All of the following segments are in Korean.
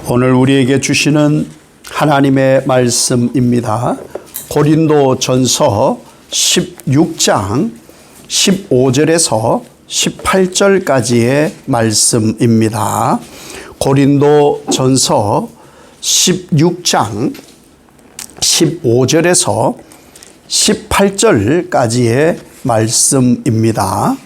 오늘 우리에게 주시는 하나님의 말씀입니다. 고린도전서 16장 15절에서 18절까지의 말씀입니다. 고린도전서 16장 15절에서 18절까지의 말씀입니다.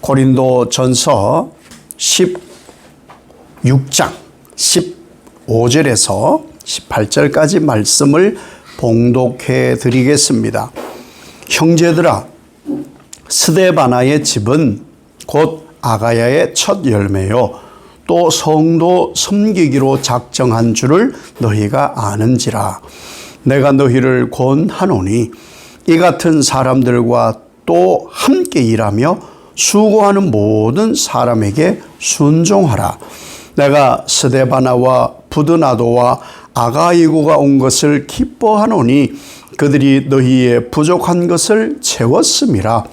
고린도전서 16장 15절에서 18절까지 말씀을 봉독해 드리겠습니다. 형제들아, 스데바나의 집은 곧 아가야의 첫 열매요 또 성도 섬기기로 작정한 줄을 너희가 아는지라. 내가 너희를 권하노니 이 같은 사람들과 또 함께 일하며 수고하는 모든 사람에게 순종하라. 내가 스데바나와 부드나도와 아가이고가 온 것을 기뻐하노니 그들이 너희의 부족한 것을 채웠음이라.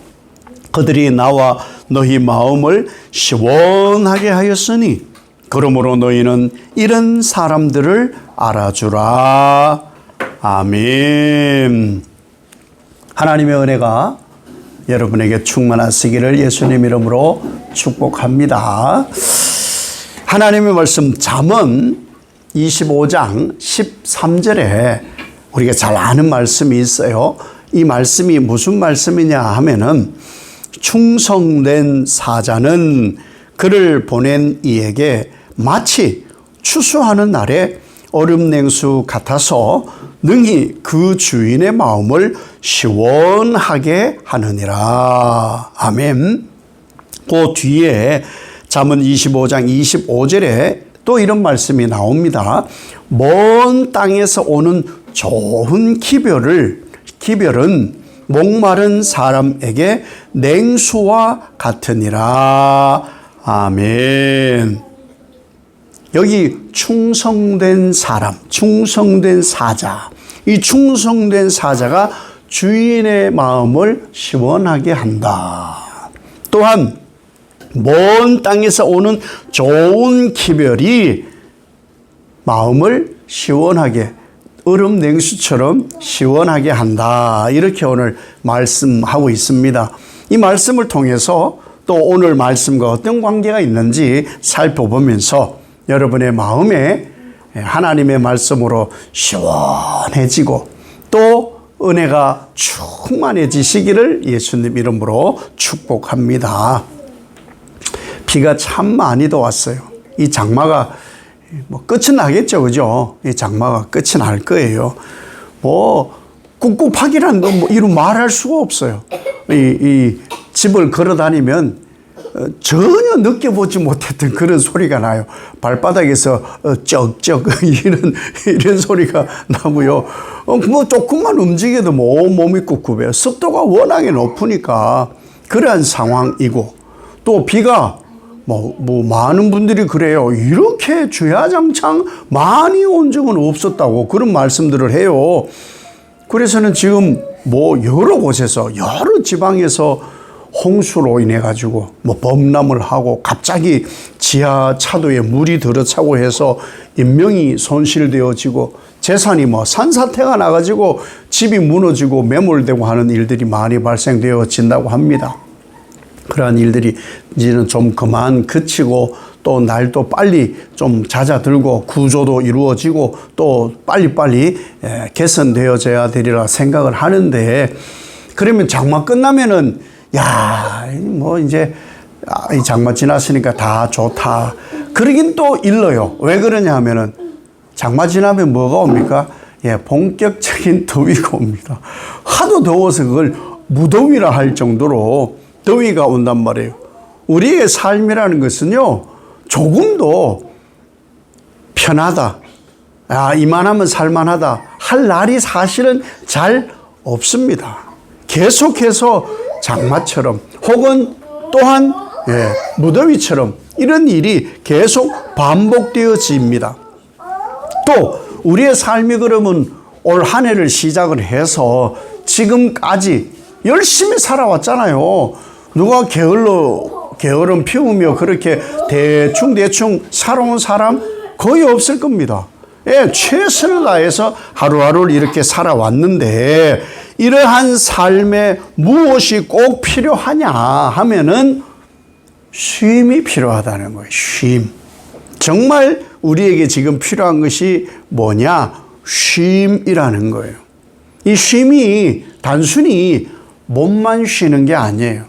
그들이 나와 너희 마음을 시원하게 하였으니 그러므로 너희는 이런 사람들을 알아주라. 아멘. 하나님의 은혜가 여러분에게 충만하시기를 예수님 이름으로 축복합니다. 하나님의 말씀 잠언 25장 13절에 우리가 잘 아는 말씀이 있어요. 이 말씀이 무슨 말씀이냐 하면은 충성된 사자는 그를 보낸 이에게 마치 추수하는 날에 얼음냉수 같아서 능히 그 주인의 마음을 시원하게 하느니라. 아멘. 그 뒤에 잠언 25장 25절에 또 이런 말씀이 나옵니다. 먼 땅에서 오는 좋은 기별은 목마른 사람에게 냉수와 같으니라. 아멘. 여기 충성된 사람, 충성된 사자. 이 충성된 사자가 주인의 마음을 시원하게 한다. 또한 먼 땅에서 오는 좋은 기별이 마음을 시원하게, 얼음 냉수처럼 시원하게 한다. 이렇게 오늘 말씀하고 있습니다. 이 말씀을 통해서 또 오늘 말씀과 어떤 관계가 있는지 살펴보면서 여러분의 마음에 하나님의 말씀으로 시원해지고 또 은혜가 충만해지시기를 예수님 이름으로 축복합니다. 비가 참 많이도 왔어요. 이 장마가 끝은 나겠죠, 그죠? 이 장마가 끝이 날 거예요. 꿉꿉하기란 거 이루 말할 수가 없어요. 이 집을 걸어 다니면 전혀 느껴보지 못했던 그런 소리가 나요. 발바닥에서 쩍쩍 이런 소리가 나고요. 조금만 움직여도 몸이 꿉꿉해요. 습도가 워낙에 높으니까 그러한 상황이고 또 비가 많은 분들이 그래요. 이렇게 주야장창 많이 온 적은 없었다고 그런 말씀들을 해요. 그래서는 지금 여러 곳에서 여러 지방에서 홍수로 인해 가지고 범람을 하고 갑자기 지하 차도에 물이 들어차고 해서 인명이 손실되어지고 재산이 산사태가 나가지고 집이 무너지고 매몰되고 하는 일들이 많이 발생되어진다고 합니다. 그러한 일들이 이제는 좀 그만 그치고 또 날도 빨리 좀 잦아들고 구조도 이루어지고 또 빨리빨리 개선되어져야 되리라 생각을 하는데, 그러면 장마 끝나면은 이제 이 장마 지났으니까 다 좋다. 그러긴 또 일러요. 왜 그러냐 하면은 장마 지나면 뭐가 옵니까? 본격적인 더위가 옵니다. 하도 더워서 그걸 무더위라 할 정도로 더위가 온단 말이에요. 우리의 삶이라는 것은요, 조금도 편하다, 이만하면 살만하다 할 날이 사실은 잘 없습니다. 계속해서 장마처럼 혹은 또한 무더위처럼 이런 일이 계속 반복되어집니다. 또 우리의 삶이 그러면 올 한 해를 시작을 해서 지금까지 열심히 살아왔잖아요. 누가 게으름 피우며 그렇게 대충 살아온 사람 거의 없을 겁니다. 예, 최선을 다해서 하루하루를 이렇게 살아왔는데 이러한 삶에 무엇이 꼭 필요하냐 하면은 쉼이 필요하다는 거예요. 쉼. 정말 우리에게 지금 필요한 것이 뭐냐? 쉼이라는 거예요. 이 쉼이 단순히 몸만 쉬는 게 아니에요.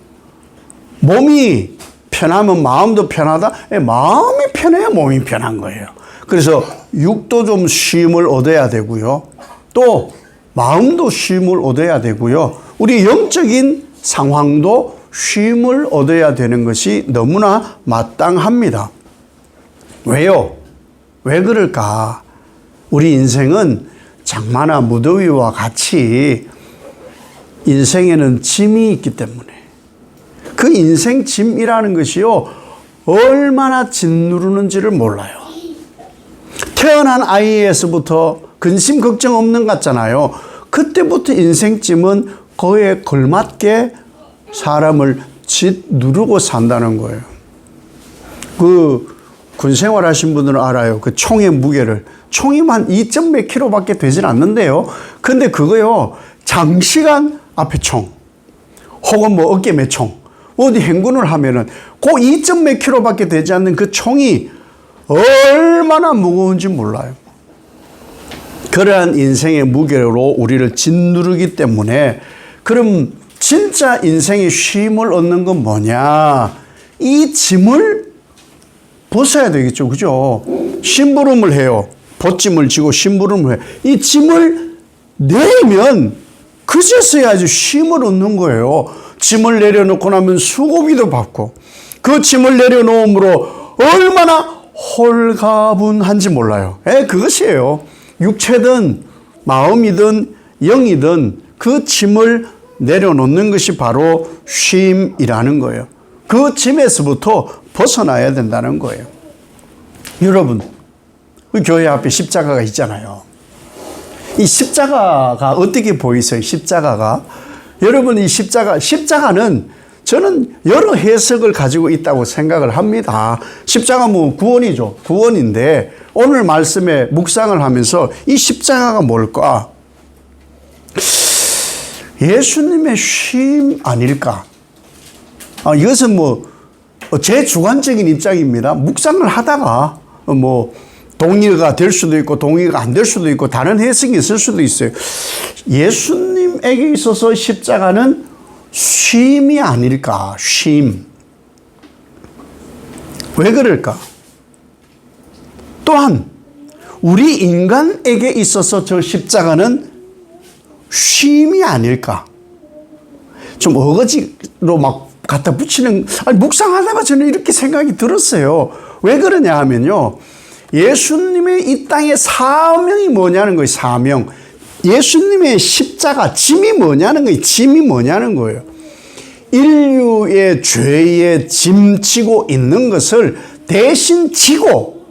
몸이 편하면 마음도 편하다. 마음이 편해야 몸이 편한 거예요. 그래서 육도 좀 쉼을 얻어야 되고요. 또 마음도 쉼을 얻어야 되고요. 우리 영적인 상황도 쉼을 얻어야 되는 것이 너무나 마땅합니다. 왜요? 왜 그럴까? 우리 인생은 장마나 무더위와 같이 인생에는 짐이 있기 때문에 그 인생 짐이라는 것이요 얼마나 짓누르는지를 몰라요. 태어난 아이에서부터 근심 걱정 없는 것 같잖아요. 그때부터 인생 짐은 그에 걸맞게 사람을 짓누르고 산다는 거예요. 그 군생활 하신 분들은 알아요. 그 총의 무게를. 총이만 2점 몇 킬로밖에 되진 않는데요. 근데 그거요, 장시간 앞에 총, 혹은 뭐 어깨 몇 총, 어디 행군을 하면은 그 2점 몇 킬로밖에 되지 않는 그 총이 얼마나 무거운지 몰라요. 그러한 인생의 무게로 우리를 짓누르기 때문에 그럼 진짜 인생의 쉼을 얻는 건 뭐냐? 이 짐을 벗어야 되겠죠. 그죠? 심부름을 해요. 보짐을 지고 심부름을 해요. 이 짐을 내면 그제서야 아주 쉼을 얻는 거예요. 짐을 내려놓고 나면 수고비도 받고 그 짐을 내려놓음으로 얼마나 홀가분한지 몰라요. 그것이에요. 육체든 마음이든 영이든 그 짐을 내려놓는 것이 바로 쉼이라는 거예요. 그 짐에서부터 벗어나야 된다는 거예요. 여러분, 우리 교회 앞에 십자가가 있잖아요. 이 십자가가 어떻게 보이세요? 십자가가. 여러분, 이 십자가는 저는 여러 해석을 가지고 있다고 생각을 합니다. 십자가 뭐 구원이죠. 구원인데 오늘 말씀에 묵상을 하면서 이 십자가가 뭘까? 예수님의 쉼 아닐까? 이것은 뭐 제 주관적인 입장입니다. 묵상을 하다가 뭐 동의가 될 수도 있고 동의가 안 될 수도 있고 다른 해석이 있을 수도 있어요. 예수님에게 있어서 십자가는 쉼이 아닐까? 쉼. 왜 그럴까? 또한 우리 인간에게 있어서 저 십자가는 쉼이 아닐까? 좀 어거지로 막 갖다 붙이는, 묵상하다가 저는 이렇게 생각이 들었어요. 왜 그러냐 하면요. 예수님의 이 땅의 사명이 뭐냐는 거예요. 사명. 예수님의 십자가, 짐이 뭐냐는 거예요. 짐이 뭐냐는 거예요. 인류의 죄에 짐지고 있는 것을 대신 지고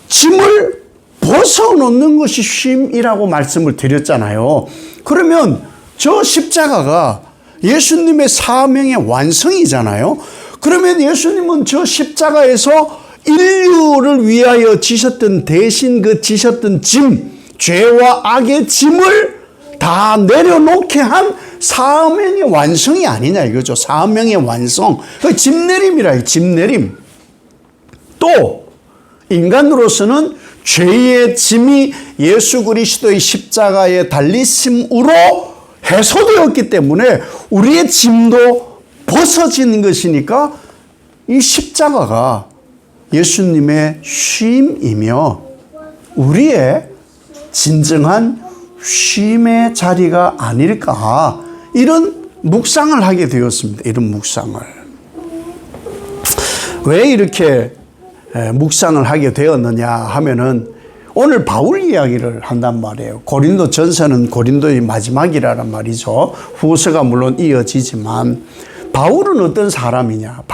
짐을 벗어놓는 것이 쉼이라고 말씀을 드렸잖아요. 그러면 저 십자가가 예수님의 사명의 완성이잖아요. 그러면 예수님은 저 십자가에서 인류를 위하여 지셨던 대신 그 지셨던 짐, 죄와 악의 짐을 다 내려놓게 한 사명의 완성이 아니냐 이거죠. 사명의 완성. 그 짐내림이라, 짐내림. 또 인간으로서는 죄의 짐이 예수 그리스도의 십자가에 달리심으로 해소되었기 때문에 우리의 짐도 벗어지는 것이니까 이 십자가가 예수님의 쉼이며 우리의 진정한 쉼의 자리가 아닐까, 이런 묵상을 하게 되었습니다. 이런 묵상을. 왜 이렇게 묵상을 하게 되었느냐 하면은 오늘 바울 이야기를 한단 말이에요. 고린도 전서는 고린도의 마지막이라는 말이죠. 후서가 물론 이어지지만 바울은 어떤 사람이냐?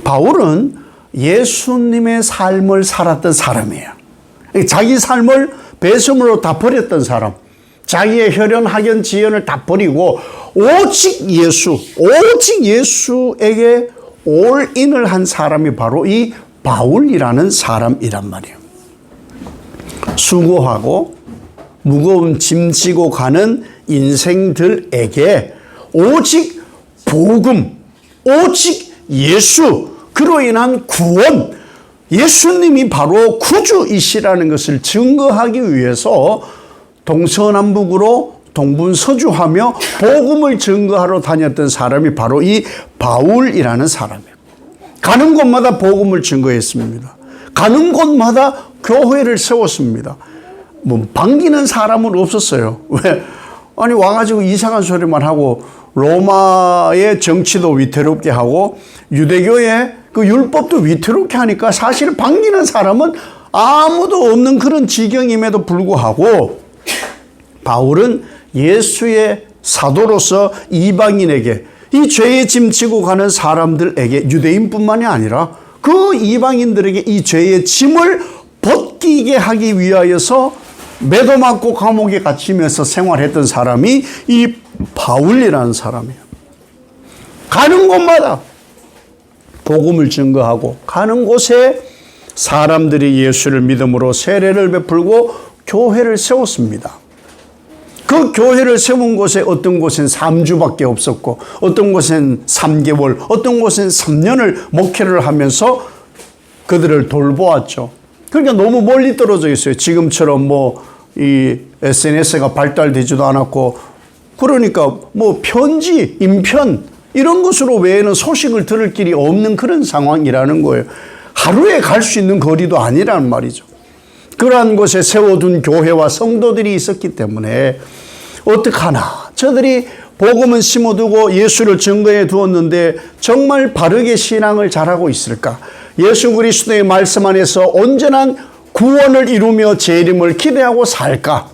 바울은 예수님의 삶을 살았던 사람이에요. 자기 삶을 배심으로 다 버렸던 사람. 자기의 혈연, 학연, 지연을 다 버리고 오직 예수에게 올인을 한 사람이 바로 이 바울이라는 사람이란 말이에요. 수고하고 무거운 짐 지고 가는 인생들에게 오직 복음, 오직 예수, 그로 인한 구원, 예수님이 바로 구주이시라는 것을 증거하기 위해서 동서남북으로 동분서주하며 복음을 증거하러 다녔던 사람이 바로 이 바울이라는 사람이에요. 가는 곳마다 복음을 증거했습니다. 가는 곳마다 교회를 세웠습니다. 뭐 반기는 사람은 없었어요. 왜? 아니 와가지고 이상한 소리만 하고 로마의 정치도 위태롭게 하고 유대교의 그 율법도 위태롭게 하니까 사실 반기는 사람은 아무도 없는 그런 지경임에도 불구하고 바울은 예수의 사도로서 이방인에게 이 죄의 짐 지고 가는 사람들에게 유대인뿐만이 아니라 그 이방인들에게 이 죄의 짐을 벗기게 하기 위하여서 매도 맞고 감옥에 갇히면서 생활했던 사람이 이 바울이라는 사람이에요. 가는 곳마다 복음을 증거하고 가는 곳에 사람들이 예수를 믿음으로 세례를 베풀고 교회를 세웠습니다. 그 교회를 세운 곳에 어떤 곳은 3주밖에 없었고 어떤 곳은 3개월, 어떤 곳은 3년을 목회를 하면서 그들을 돌보았죠. 그러니까 너무 멀리 떨어져 있어요. 지금처럼 이 SNS가 발달되지도 않았고 그러니까 편지, 인편 이런 것으로 외에는 소식을 들을 길이 없는 그런 상황이라는 거예요. 하루에 갈 수 있는 거리도 아니라는 말이죠. 그러한 곳에 세워둔 교회와 성도들이 있었기 때문에 어떡하나 저들이 복음은 심어두고 예수를 증거해 두었는데 정말 바르게 신앙을 잘하고 있을까? 예수 그리스도의 말씀 안에서 온전한 구원을 이루며 재림을 기대하고 살까?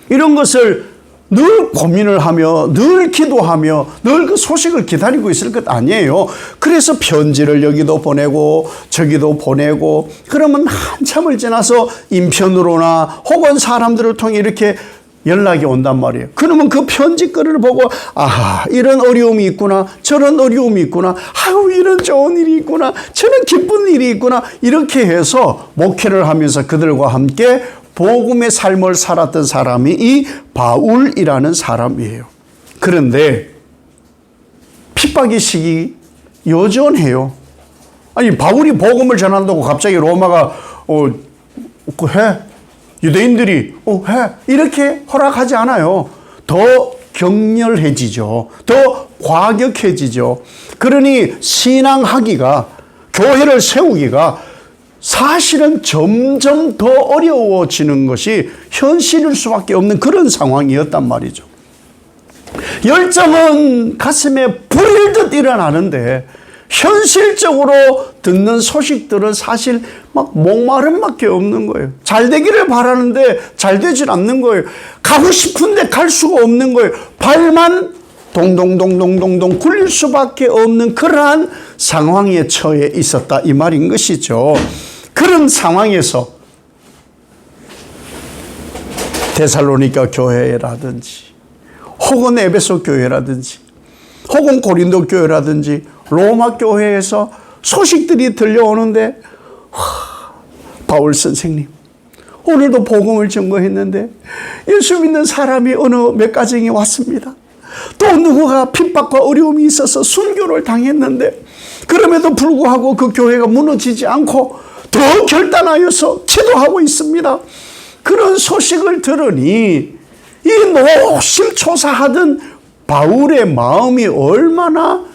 이런 것을 늘 고민을 하며 늘 기도하며 늘 그 소식을 기다리고 있을 것 아니에요. 그래서 편지를 여기도 보내고 저기도 보내고 그러면 한참을 지나서 인편으로나 혹은 사람들을 통해 이렇게 연락이 온단 말이에요. 그러면 그 편지글을 보고 이런 어려움이 있구나 저런 어려움이 있구나 이런 좋은 일이 있구나 저런 기쁜 일이 있구나 이렇게 해서 목회를 하면서 그들과 함께 복음의 삶을 살았던 사람이 이 바울이라는 사람이에요. 그런데 핍박의 시기 여전해요. 아니 바울이 복음을 전한다고 갑자기 로마가 해 유대인들이 해 이렇게 허락하지 않아요. 더 격렬해지죠. 더 과격해지죠. 그러니 신앙하기가 교회를 세우기가 사실은 점점 더 어려워지는 것이 현실일 수밖에 없는 그런 상황이었단 말이죠. 열정은 가슴에 불일 듯 일어나는데 현실적으로 듣는 소식들은 사실 막 목마름밖에 없는 거예요. 잘 되기를 바라는데 잘 되질 않는 거예요. 가고 싶은데 갈 수가 없는 거예요. 발만 동동동동동동 굴릴 수밖에 없는 그러한 상황에 처해 있었다 이 말인 것이죠. 그런 상황에서 데살로니가 교회라든지 혹은 에베소 교회라든지 혹은 고린도 교회라든지 로마 교회에서 소식들이 들려오는데 바울 선생님 오늘도 복음을 증거했는데 예수 믿는 사람이 어느 몇 가정이 왔습니다. 또 누구가 핍박과 어려움이 있어서 순교를 당했는데 그럼에도 불구하고 그 교회가 무너지지 않고 더 결단하여서 기도하고 있습니다. 그런 소식을 들으니 이 노심초사하던 바울의 마음이 얼마나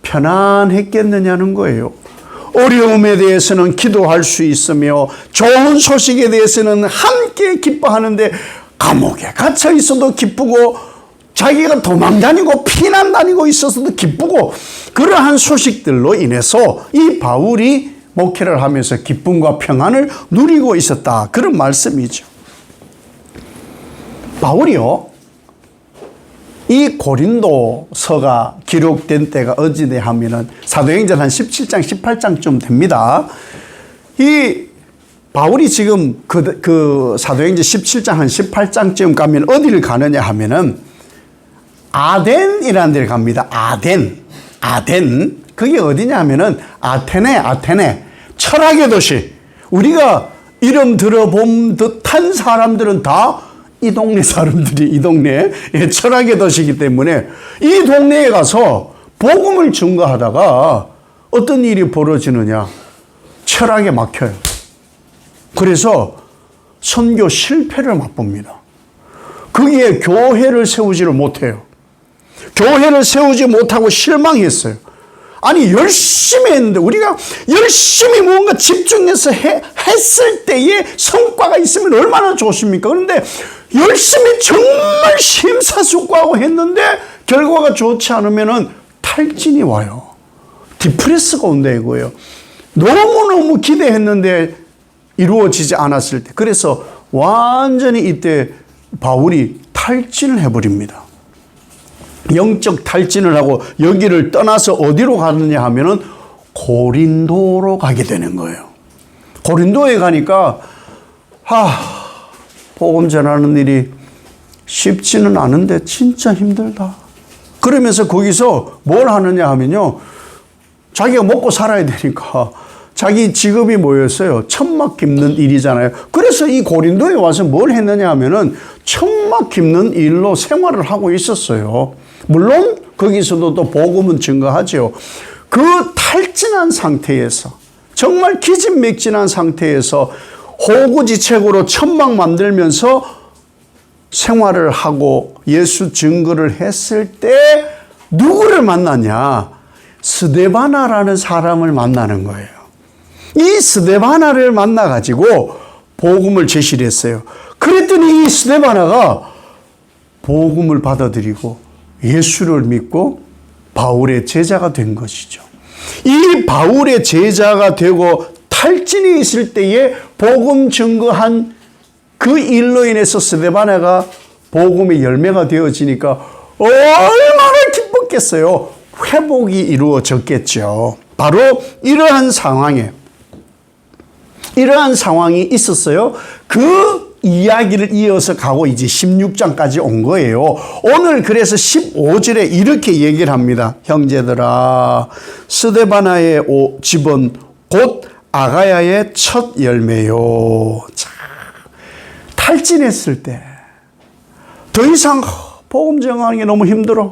편안했겠느냐는 거예요. 어려움에 대해서는 기도할 수 있으며 좋은 소식에 대해서는 함께 기뻐하는데 감옥에 갇혀 있어도 기쁘고 자기가 도망 다니고 피난 다니고 있어서도 기쁘고 그러한 소식들로 인해서 이 바울이 목회를 하면서 기쁨과 평안을 누리고 있었다. 그런 말씀이죠. 바울이요. 이 고린도서가 기록된 때가 언제냐 하면은 사도행전 한 17장, 18장쯤 됩니다. 이 바울이 지금 그 사도행전 17장 한 18장쯤 가면 어디를 가느냐 하면은 아덴이라는 데를 갑니다. 아덴. 그게 어디냐 하면은 아테네. 철학의 도시. 우리가 이름 들어본 듯한 사람들은 다 이 동네 사람들이 이 동네 철학의 도시이기 때문에 이 동네에 가서 복음을 증거하다가 어떤 일이 벌어지느냐. 철학에 막혀요. 그래서 선교 실패를 맛봅니다. 거기에 교회를 세우지를 못해요. 교회를 세우지 못하고 실망했어요. 아니 열심히 했는데 우리가 열심히 뭔가 집중해서 했을 때에 성과가 있으면 얼마나 좋습니까? 그런데 열심히 정말 심사숙고하고 했는데 결과가 좋지 않으면 탈진이 와요. 디프레스가 온다 이거예요. 너무너무 기대했는데 이루어지지 않았을 때. 그래서 완전히 이때 바울이 탈진을 해버립니다. 영적 탈진을 하고 여기를 떠나서 어디로 가느냐 하면은 고린도로 가게 되는 거예요. 고린도에 가니까 복음 전하는 일이 쉽지는 않은데 진짜 힘들다. 그러면서 거기서 뭘 하느냐 하면요. 자기가 먹고 살아야 되니까 자기 직업이 뭐였어요? 천막 깁는 일이잖아요. 그래서 이 고린도에 와서 뭘 했느냐 하면은 천막 깁는 일로 생활을 하고 있었어요. 물론 거기서도 또 복음은 증거하죠. 그 탈진한 상태에서 정말 기진맥진한 상태에서 호구지책으로 천막 만들면서 생활을 하고 예수 증거를 했을 때 누구를 만나냐? 스데바나라는 사람을 만나는 거예요. 이 스데바나를 만나가지고 복음을 제시를 했어요. 그랬더니 이 스데바나가 복음을 받아들이고 예수를 믿고 바울의 제자가 된 것이죠. 이 바울의 제자가 되고 탈진이 있을 때에 복음 증거한 그 일로 인해서 스데바나가 복음의 열매가 되어지니까 얼마나 기뻤겠어요. 회복이 이루어졌겠죠. 바로 이러한 상황이 있었어요. 그 이야기를 이어서 가고 이제 16장까지 온 거예요. 오늘 그래서 15절에 이렇게 얘기를 합니다. 형제들아, 스데바나의 집은 곧 아가야의 첫 열매요. 자, 탈진했을 때 더 이상 복음 전하는 게 너무 힘들어.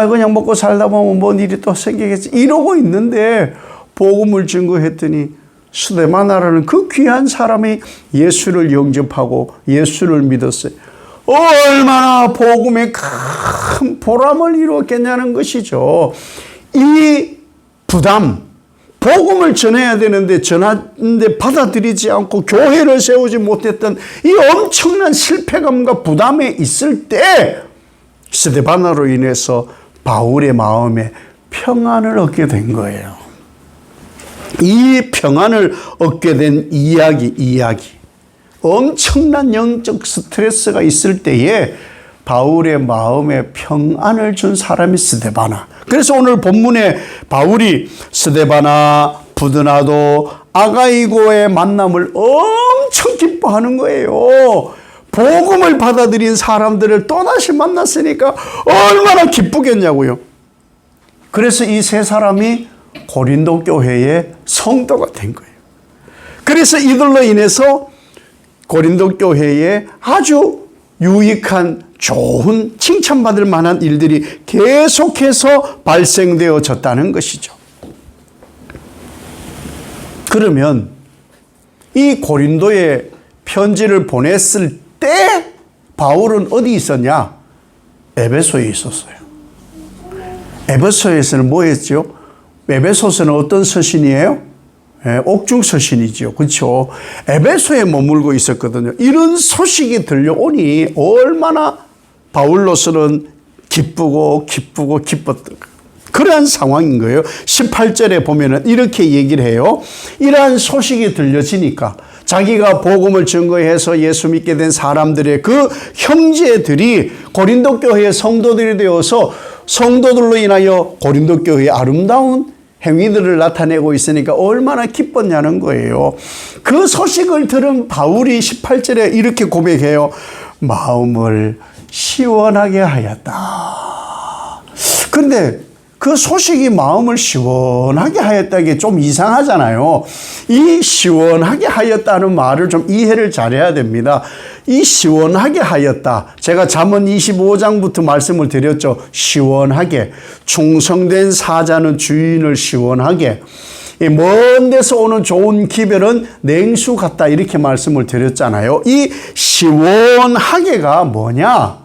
그냥 먹고 살다 보면 뭔 일이 또 생기겠지. 이러고 있는데 복음을 증거했더니 스데바나라는 그 귀한 사람이 예수를 영접하고 예수를 믿었어요. 얼마나 복음에 큰 보람을 이루었겠냐는 것이죠. 이 부담, 복음을 전해야 되는데 전하는데 받아들이지 않고 교회를 세우지 못했던 이 엄청난 실패감과 부담에 있을 때 스데바나로 인해서 바울의 마음에 평안을 얻게 된 거예요. 이 평안을 얻게 된 이야기. 엄청난 영적 스트레스가 있을 때에 바울의 마음에 평안을 준 사람이 스데바나. 그래서 오늘 본문에 바울이 스데바나, 부드나도, 아가이고의 만남을 엄청 기뻐하는 거예요. 복음을 받아들인 사람들을 또다시 만났으니까 얼마나 기쁘겠냐고요. 그래서 이 세 사람이 고린도 교회의 성도가 된 거예요. 그래서 이들로 인해서 고린도 교회에 아주 유익한 좋은 칭찬받을 만한 일들이 계속해서 발생되어졌다는 것이죠. 그러면 이 고린도에 편지를 보냈을 때 바울은 어디 있었냐? 에베소에 있었어요. 에베소에서는 뭐 했죠? 에베소서는 어떤 서신이에요? 옥중 서신이죠. 그렇죠? 에베소에 머물고 있었거든요. 이런 소식이 들려오니 얼마나 바울로서는 기뻤던 그러한 상황인 거예요. 18절에 보면은 이렇게 얘기를 해요. 이러한 소식이 들려지니까 자기가 복음을 증거해서 예수 믿게 된 사람들의 그 형제들이 고린도 교회의 성도들이 되어서 성도들로 인하여 고린도 교회의 아름다운 행위들을 나타내고 있으니까 얼마나 기뻤냐는 거예요. 그 소식을 들은 바울이 18절에 이렇게 고백해요. 마음을 시원하게 하였다. 그런데 그 소식이 마음을 시원하게 하였다. 이게 좀 이상하잖아요. 이 시원하게 하였다는 말을 좀 이해를 잘해야 됩니다. 이 시원하게 하였다. 제가 잠언 25장부터 말씀을 드렸죠. 시원하게. 충성된 사자는 주인을 시원하게. 먼 데서 오는 좋은 기별은 냉수 같다. 이렇게 말씀을 드렸잖아요. 이 시원하게가 뭐냐?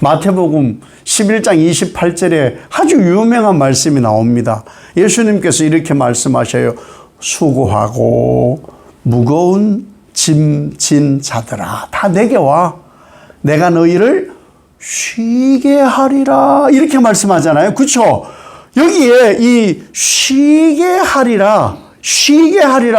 마태복음 11장 28절에 아주 유명한 말씀이 나옵니다. 예수님께서 이렇게 말씀하셔요. 수고하고 무거운 짐 진 자들아, 다 내게 와. 내가 너희를 쉬게 하리라. 이렇게 말씀하잖아요. 그렇죠? 여기에 이 쉬게 하리라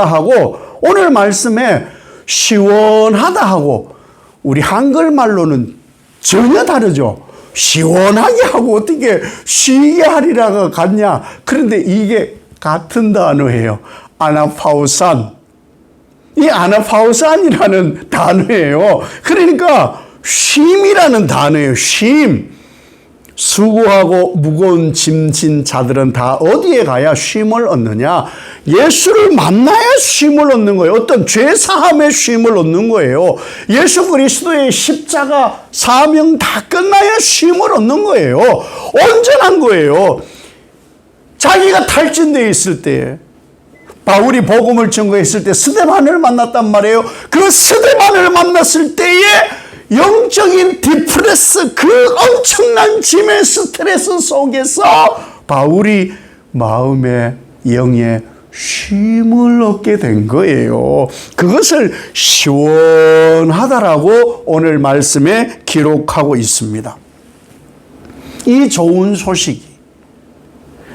하고 오늘 말씀에 시원하다 하고 우리 한글말로는 전혀 다르죠. 시원하게 하고 어떻게 쉬게 하리라가 같냐. 그런데 이게 같은 단어예요. 아나파우산. 이 아나파우산이라는 단어예요. 그러니까 쉼이라는 단어예요. 쉼. 수고하고 무거운 짐 진 자들은 다 어디에 가야 쉼을 얻느냐? 예수를 만나야 쉼을 얻는 거예요. 어떤 죄사함의 쉼을 얻는 거예요. 예수 그리스도의 십자가 사명 다 끝나야 쉼을 얻는 거예요. 온전한 거예요. 자기가 탈진되어 있을 때 바울이 복음을 증거했을 때 스데반을 만났단 말이에요. 그 스데반을 만났을 때에 영적인 디프레스, 그 엄청난 짐의 스트레스 속에서 바울이 마음의 영의 쉼을 얻게 된 거예요. 그것을 시원하다라고 오늘 말씀에 기록하고 있습니다. 이 좋은 소식이,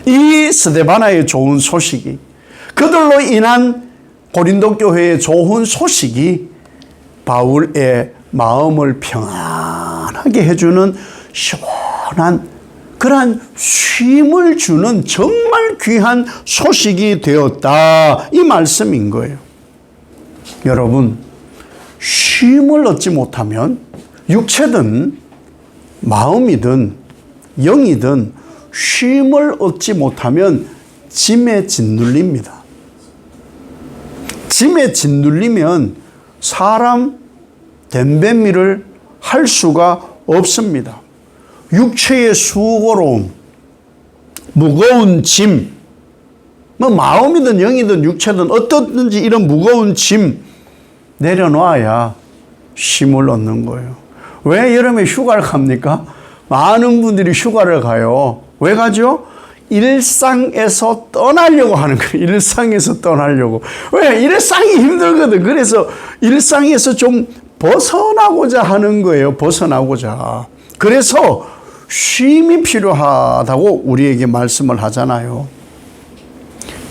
이 스데바나의 좋은 소식이, 그들로 인한 고린도 교회의 좋은 소식이 바울의 마음을 평안하게 해주는 시원한 그러한 쉼을 주는 정말 귀한 소식이 되었다. 이 말씀인 거예요. 여러분, 쉼을 얻지 못하면 육체든 마음이든 영이든 쉼을 얻지 못하면 짐에 짓눌립니다. 짐에 짓눌리면 사람 댐뱀이를 할 수가 없습니다. 육체의 수고로움, 무거운 짐, 마음이든 영이든 육체든 어떻든지 이런 무거운 짐 내려놔야 쉼을 얻는 거예요. 왜 여름에 휴가를 갑니까? 많은 분들이 휴가를 가요. 왜 가죠? 일상에서 떠나려고 하는 거예요. 일상에서 떠나려고. 왜? 일상이 힘들거든. 그래서 일상에서 좀 벗어나고자 하는 거예요. 벗어나고자. 그래서 쉼이 필요하다고 우리에게 말씀을 하잖아요.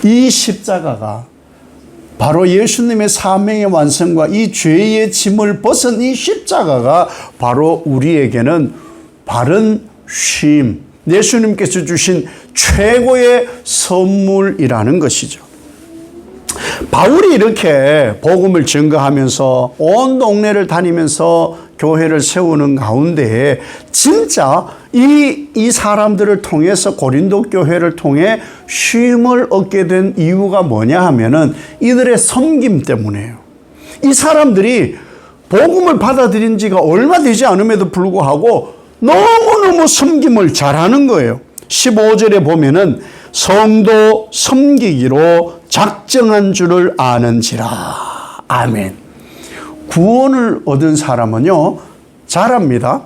이 십자가가 바로 예수님의 사명의 완성과 이 죄의 짐을 벗은 이 십자가가 바로 우리에게는 바른 쉼, 예수님께서 주신 최고의 선물이라는 것이죠. 바울이 이렇게 복음을 증거하면서 온 동네를 다니면서 교회를 세우는 가운데 진짜 이 사람들을 통해서 고린도 교회를 통해 쉼을 얻게 된 이유가 뭐냐 하면은 이들의 섬김 때문이에요. 이 사람들이 복음을 받아들인 지가 얼마 되지 않음에도 불구하고 너무너무 섬김을 잘하는 거예요. 15절에 보면은 성도 섬기기로 작정한 줄을 아는지라. 아멘. 구원을 얻은 사람은요, 잘합니다.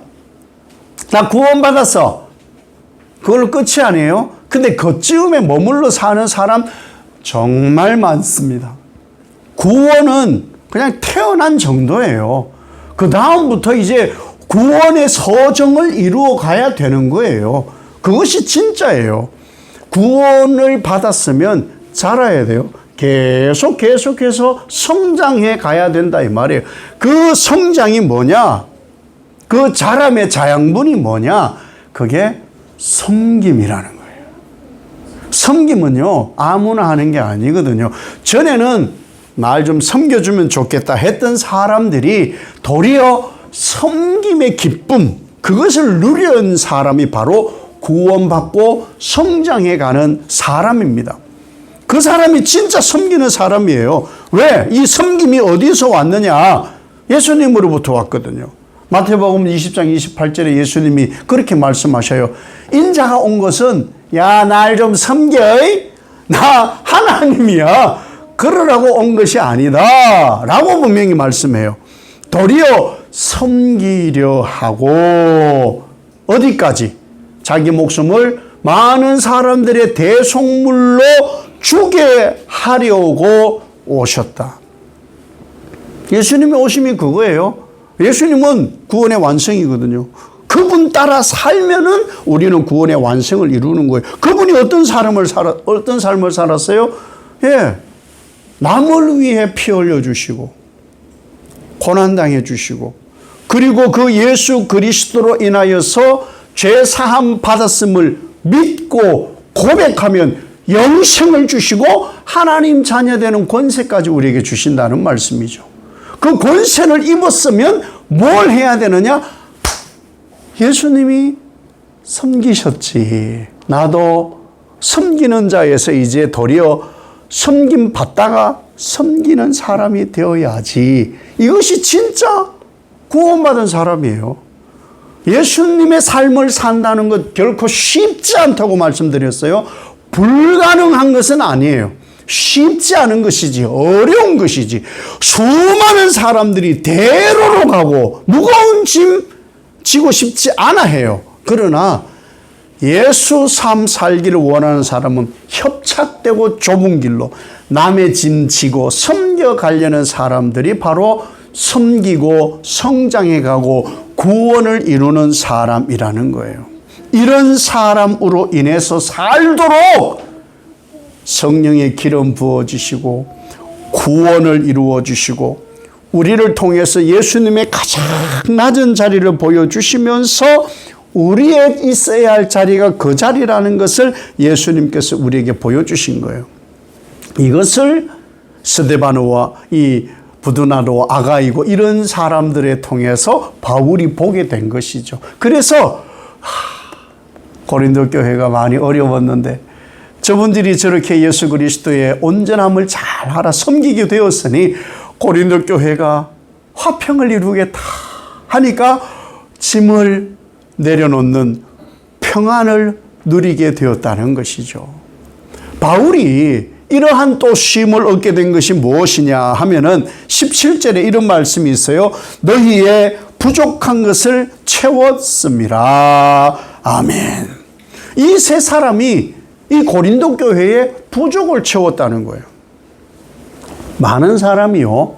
나 구원받았어. 그걸로 끝이 아니에요. 근데 그쯤에 머물러 사는 사람 정말 많습니다. 구원은 그냥 태어난 정도예요. 그 다음부터 이제 구원의 서정을 이루어 가야 되는 거예요. 그것이 진짜예요. 구원을 받았으면 자라야 돼요. 계속해서 성장해 가야 된다 이 말이에요. 그 성장이 뭐냐? 그 자람의 자양분이 뭐냐? 그게 섬김이라는 거예요. 섬김은요, 아무나 하는 게 아니거든요. 전에는 날 좀 섬겨주면 좋겠다 했던 사람들이 도리어 섬김의 기쁨, 그것을 누린 사람이 바로 구원받고 성장해가는 사람입니다. 그 사람이 진짜 섬기는 사람이에요. 왜? 이 섬김이 어디서 왔느냐? 예수님으로부터 왔거든요. 마태복음 20장 28절에 예수님이 그렇게 말씀하셔요. 인자가 온 것은 야, 날 좀 섬겨. 나 하나님이야. 그러라고 온 것이 아니다. 라고 분명히 말씀해요. 도리어 섬기려 하고 어디까지? 자기 목숨을 많은 사람들의 대속물로 주게 하려고 오셨다. 예수님의 오심이 그거예요. 예수님은 구원의 완성이거든요. 그분 따라 살면은 우리는 구원의 완성을 이루는 거예요. 그분이 어떤 삶을 살았어요? 예. 남을 위해 피 흘려 주시고 고난 당해 주시고 그리고 그 예수 그리스도로 인하여서 죄 사함 받았음을 믿고 고백하면 영생을 주시고 하나님 자녀 되는 권세까지 우리에게 주신다는 말씀이죠. 그 권세를 입었으면 뭘 해야 되느냐? 예수님이 섬기셨지. 나도 섬기는 자에서 이제 도리어 섬김 받다가 섬기는 사람이 되어야지. 이것이 진짜 구원받은 사람이에요. 예수님의 삶을 산다는 것 결코 쉽지 않다고 말씀드렸어요. 불가능한 것은 아니에요. 쉽지 않은 것이지, 어려운 것이지. 수많은 사람들이 대로로 가고 무거운 짐 지고 싶지 않아 해요. 그러나 예수 삶 살기를 원하는 사람은 협착되고 좁은 길로 남의 짐 지고 섬겨가려는 사람들이 바로 섬기고 성장해가고 구원을 이루는 사람이라는 거예요. 이런 사람으로 인해서 살도록 성령의 기름 부어주시고 구원을 이루어주시고 우리를 통해서 예수님의 가장 낮은 자리를 보여주시면서 우리의 있어야 할 자리가 그 자리라는 것을 예수님께서 우리에게 보여주신 거예요. 이것을 스데바노와 이 부두나도 아가이고 이런 사람들을 통해서 바울이 보게 된 것이죠. 그래서 고린도 교회가 많이 어려웠는데 저분들이 저렇게 예수 그리스도의 온전함을 잘 알아 섬기게 되었으니 고린도 교회가 화평을 이루겠다 하니까 짐을 내려놓는 평안을 누리게 되었다는 것이죠. 바울이 이러한 또 쉼을 얻게 된 것이 무엇이냐 하면은 17절에 이런 말씀이 있어요. 너희의 부족한 것을 채웠습니다. 아멘. 이 세 사람이 이 고린도 교회의 부족을 채웠다는 거예요. 많은 사람이요,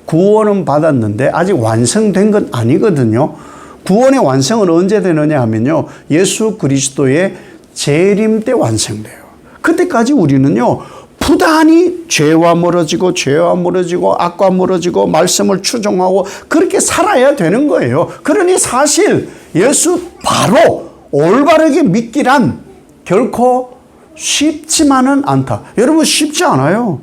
구원은 받았는데 아직 완성된 건 아니거든요. 구원의 완성은 언제 되느냐 하면요, 예수 그리스도의 재림 때 완성돼요. 그때까지 우리는요, 부단히 죄와 멀어지고 악과 멀어지고 말씀을 추종하고 그렇게 살아야 되는 거예요. 그러니 사실 예수 바로 올바르게 믿기란 결코 쉽지만은 않다. 여러분, 쉽지 않아요.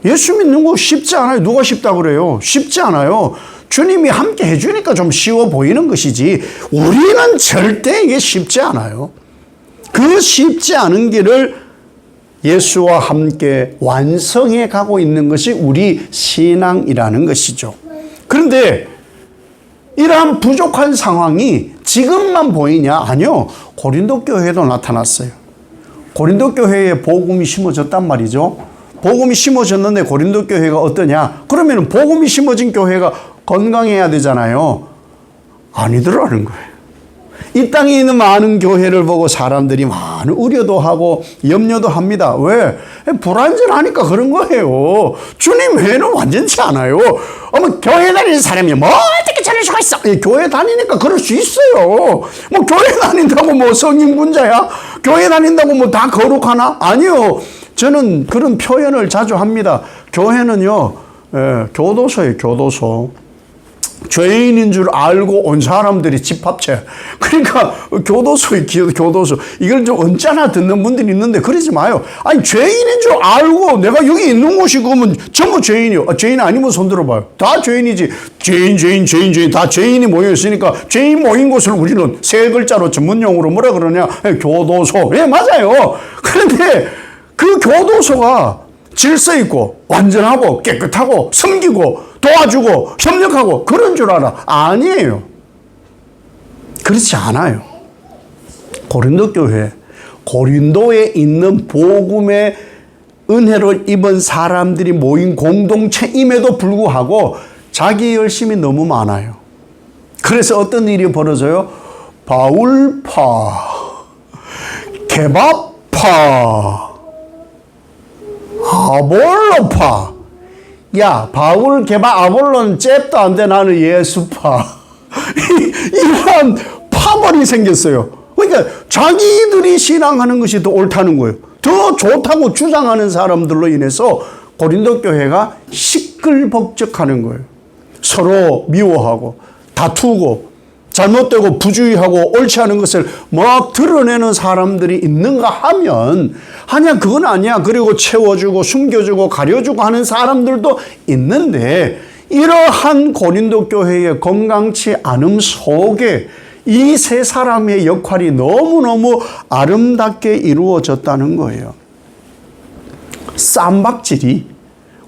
예수 믿는 거 쉽지 않아요. 누가 쉽다고 그래요? 쉽지 않아요. 주님이 함께 해주니까 좀 쉬워 보이는 것이지 우리는 절대 이게 쉽지 않아요. 그 쉽지 않은 길을 예수와 함께 완성해 가고 있는 것이 우리 신앙이라는 것이죠. 그런데 이러한 부족한 상황이 지금만 보이냐? 아니요. 고린도 교회에도 나타났어요. 고린도 교회에 복음이 심어졌단 말이죠. 복음이 심어졌는데 고린도 교회가 어떠냐? 그러면 복음이 심어진 교회가 건강해야 되잖아요. 아니더라는 거예요. 이 땅에 있는 많은 교회를 보고 사람들이 많은 우려도 하고 염려도 합니다. 왜? 불안전하니까 그런 거예요. 주님 외에는 완전치 않아요. 교회 다니는 사람이 뭐 어떻게 저럴 수가 있어? 교회 다니니까 그럴 수 있어요. 뭐 교회 다닌다고 뭐 성인군자야? 교회 다닌다고 뭐 다 거룩하나? 아니요. 저는 그런 표현을 자주 합니다. 교회는요, 교도소예요, 교도소. 죄인인 줄 알고 온 사람들이 집합체. 그러니까 교도소의 교도소. 이걸 좀 언짢아 듣는 분들이 있는데 그러지 마요. 아니 죄인인 줄 알고 내가 여기 있는 곳이 그러면 전부 죄인이요. 죄인 아니면 손 들어봐요. 다 죄인이지. 죄인 다 죄인이 모여 있으니까 죄인 모인 곳을 우리는 세 글자로 전문용어로 뭐라 그러냐? 교도소. 예, 맞아요. 그런데 그 교도소가 질서 있고 완전하고 깨끗하고 섬기고 도와주고 협력하고 그런 줄 알아. 아니에요. 그렇지 않아요. 고린도 교회, 고린도에 있는 복음의 은혜를 입은 사람들이 모인 공동체임에도 불구하고 자기 열심이 너무 많아요. 그래서 어떤 일이 벌어져요? 바울파, 개밥파, 아볼로파. 야, 바울, 개밥, 아볼로는 잽도 안 돼. 나는 예수파. 이런 파벌이 생겼어요. 그러니까 자기들이 신앙하는 것이 더 옳다는 거예요. 더 좋다고 주장하는 사람들로 인해서 고린도 교회가 시끌벅적하는 거예요. 서로 미워하고 다투고 잘못되고 부주의하고 옳지 않은 것을 막 드러내는 사람들이 있는가 하면 아니야 그건 아니야. 그리고 채워주고 숨겨주고 가려주고 하는 사람들도 있는데 이러한 고린도 교회의 건강치 않음 속에 이 세 사람의 역할이 너무너무 아름답게 이루어졌다는 거예요. 쌈박질이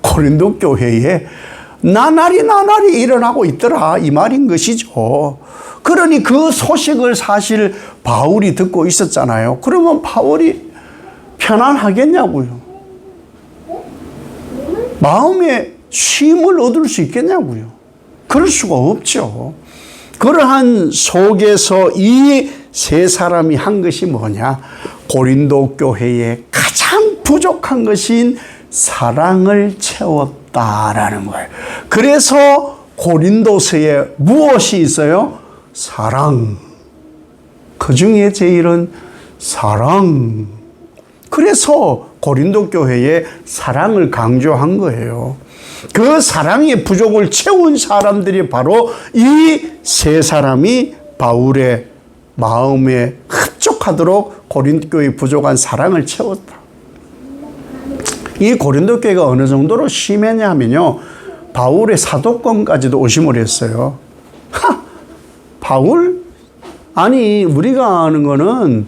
고린도 교회에 나날이 일어나고 있더라 이 말인 것이죠. 그러니 그 소식을 사실 바울이 듣고 있었잖아요. 그러면 바울이 편안하겠냐고요. 마음에 쉼을 얻을 수 있겠냐고요. 그럴 수가 없죠. 그러한 속에서 이 세 사람이 한 것이 뭐냐? 고린도 교회에 가장 부족한 것인 사랑을 채웠다라는 거예요. 그래서 고린도서에 무엇이 있어요? 사랑. 그 중에 제일은 사랑. 그래서 고린도 교회에 사랑을 강조한 거예요. 그 사랑의 부족을 채운 사람들이 바로 이 세 사람이 바울의 마음에 흡족하도록 고린도 교회의 부족한 사랑을 채웠다. 이 고린도 교회가 어느 정도로 심했냐면요. 바울의 사도권까지도 오심을 했어요. 바울? 아니 우리가 아는 거는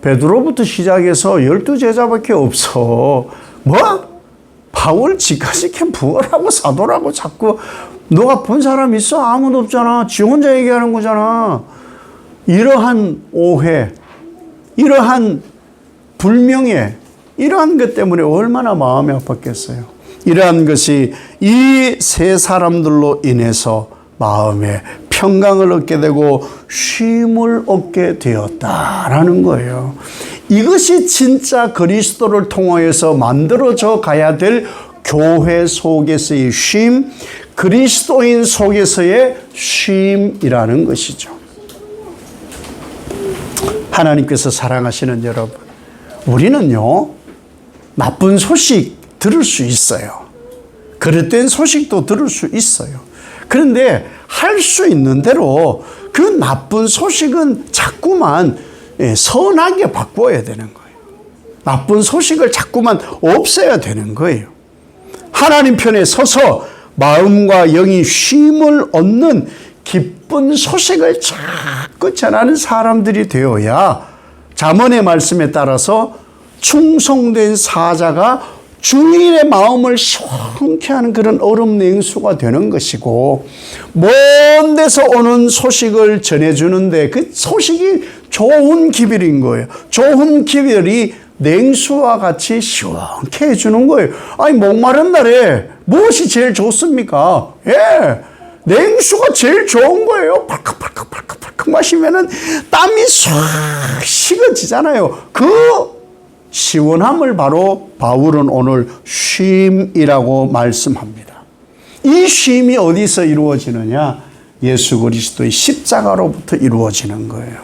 베드로부터 시작해서 12제자밖에 없어. 뭐? 바울 지까지 부어라고 사도라고 자꾸 너가 본 사람 있어? 아무도 없잖아. 지 혼자 얘기하는 거잖아. 이러한 오해, 이러한 불명예, 이러한 것 때문에 얼마나 마음이 아팠겠어요. 이러한 것이 이 세 사람들로 인해서 마음에 평강을 얻게 되고 쉼을 얻게 되었다라는 거예요. 이것이 진짜 그리스도를 통하여서 만들어져 가야 될 교회 속에서의 쉼, 그리스도인 속에서의 쉼이라는 것이죠. 하나님께서 사랑하시는 여러분, 우리는요, 나쁜 소식 들을 수 있어요. 그릇된 소식도 들을 수 있어요. 그런데 할 수 있는 대로 그 나쁜 소식은 자꾸만 선하게 바꿔야 되는 거예요. 나쁜 소식을 자꾸만 없애야 되는 거예요. 하나님 편에 서서 마음과 영이 쉼을 얻는 기쁜 소식을 자꾸 전하는 사람들이 되어야 잠언의 말씀에 따라서 충성된 사자가 주인의 마음을 시원케 하는 그런 얼음 냉수가 되는 것이고, 먼 데서 오는 소식을 전해주는데 그 소식이 좋은 기별인 거예요. 좋은 기별이 냉수와 같이 시원케 해주는 거예요. 아니 목마른 날에 무엇이 제일 좋습니까? 예, 냉수가 제일 좋은 거예요. 팔칵 마시면은 땀이 싹 식어지잖아요. 그 시원함을 바로 바울은 오늘 쉼이라고 말씀합니다. 이 쉼이 어디서 이루어지느냐? 예수 그리스도의 십자가로부터 이루어지는 거예요.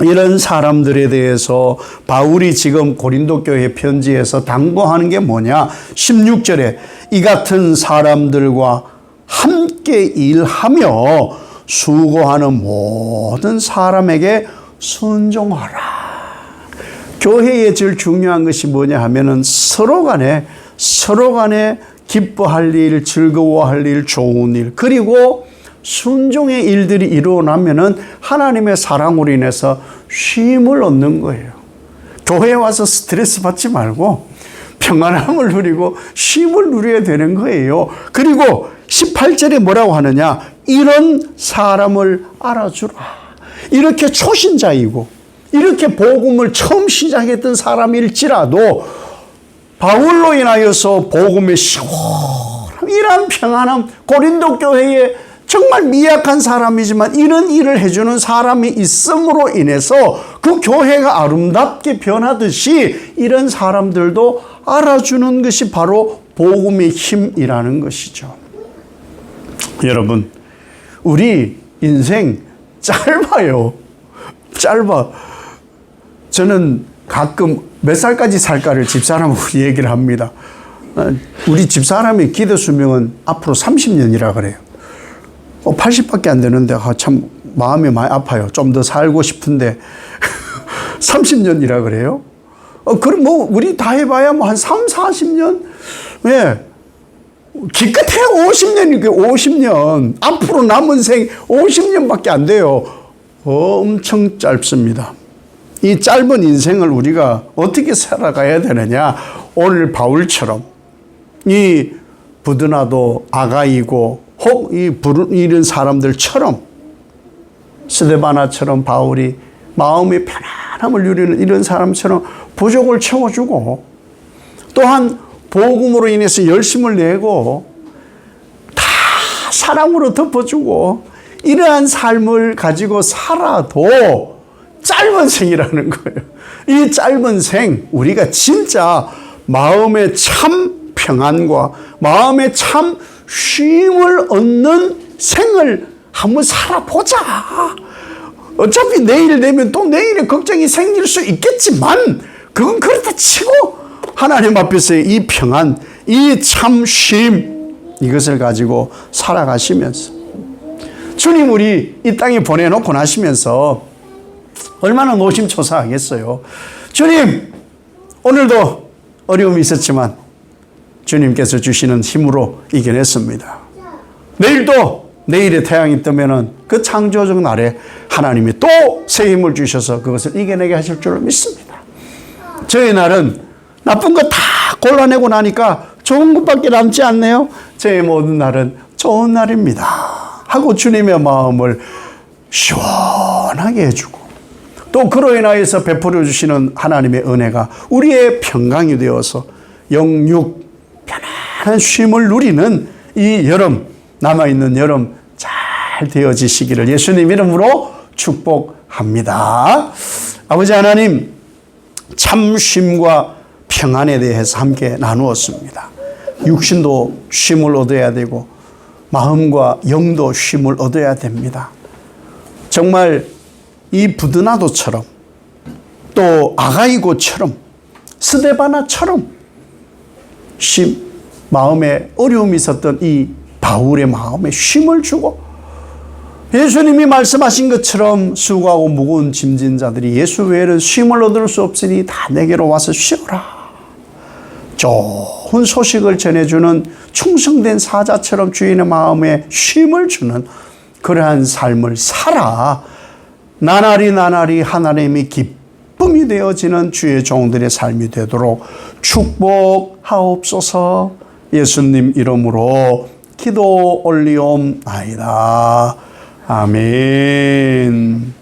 이런 사람들에 대해서 바울이 지금 고린도 교회 편지에서 당부하는 게 뭐냐? 16절에 이 같은 사람들과 함께 일하며 수고하는 모든 사람에게 순종하라. 교회의 제일 중요한 것이 뭐냐 하면은 서로 간에 기뻐할 일, 즐거워할 일, 좋은 일, 그리고 순종의 일들이 일어나면은 하나님의 사랑으로 인해서 쉼을 얻는 거예요. 교회에 와서 스트레스 받지 말고 평안함을 누리고 쉼을 누려야 되는 거예요. 그리고 18절에 뭐라고 하느냐? 이런 사람을 알아주라. 이렇게 초신자이고 이렇게 복음을 처음 시작했던 사람일지라도 바울로 인하여서 복음의 시원함, 이런 평안함, 고린도 교회에 정말 미약한 사람이지만 이런 일을 해주는 사람이 있음으로 인해서 그 교회가 아름답게 변하듯이 이런 사람들도 알아주는 것이 바로 복음의 힘이라는 것이죠. 여러분, 우리 인생 짧아요. 짧아. 저는 가끔 몇 살까지 살까를 집사람하고 얘기를 합니다. 우리 집사람의 기도 수명은 앞으로 30년이라 그래요. 80밖에 안 되는데 참 마음이 많이 아파요. 좀 더 살고 싶은데 30년이라 그래요. 그럼 뭐 우리 다 해봐야 뭐 한 3, 40년? 예. 기껏해야 50년이니까 50년. 앞으로 남은 생 50년밖에 안 돼요. 엄청 짧습니다. 이 짧은 인생을 우리가 어떻게 살아가야 되느냐? 오늘 바울처럼 이 부드나도 아가이고 혹 이런 사람들처럼 스데바나처럼 바울이 마음의 편안함을 누리는 이런 사람처럼 부족을 채워주고 또한 복음으로 인해서 열심을 내고 다 사랑으로 덮어주고 이러한 삶을 가지고 살아도 짧은 생이라는 거예요. 이 짧은 생, 우리가 진짜 마음의 참 평안과 마음의 참 쉼을 얻는 생을 한번 살아보자. 어차피 내일 되면 또 내일의 걱정이 생길 수 있겠지만 그건 그렇다 치고 하나님 앞에서 이 평안, 이 참 쉼, 이것을 가지고 살아가시면서 주님 우리 이 땅에 보내놓고 나시면서 얼마나 노심초사하겠어요. 주님, 오늘도 어려움이 있었지만 주님께서 주시는 힘으로 이겨냈습니다. 내일도 내일의 태양이 뜨면은 그 창조적 날에 하나님이 또 새 힘을 주셔서 그것을 이겨내게 하실 줄을 믿습니다. 저의 날은 나쁜 거 다 골라내고 나니까 좋은 것밖에 남지 않네요. 저의 모든 날은 좋은 날입니다. 하고 주님의 마음을 시원하게 해주고 또 그로 인하여서 베풀어 주시는 하나님의 은혜가 우리의 평강이 되어서 영육 편안한 쉼을 누리는 이 여름, 남아있는 여름 잘 되어지시기를 예수님 이름으로 축복합니다. 아버지 하나님, 참 쉼과 평안에 대해서 함께 나누었습니다. 육신도 쉼을 얻어야 되고 마음과 영도 쉼을 얻어야 됩니다. 정말 이 부드나도처럼 또 아가이고처럼 스데바나처럼 마음에 어려움이 있었던 이 바울의 마음에 쉼을 주고 예수님이 말씀하신 것처럼 수고하고 무거운 짐진 자들이 예수 외에는 쉼을 얻을 수 없으니 다 내게로 와서 쉬어라. 좋은 소식을 전해주는 충성된 사자처럼 주인의 마음에 쉼을 주는 그러한 삶을 살아 나날이 하나님이 기쁨이 되어지는 주의 종들의 삶이 되도록 축복하옵소서. 예수님 이름으로 기도 올리옵나이다. 아멘.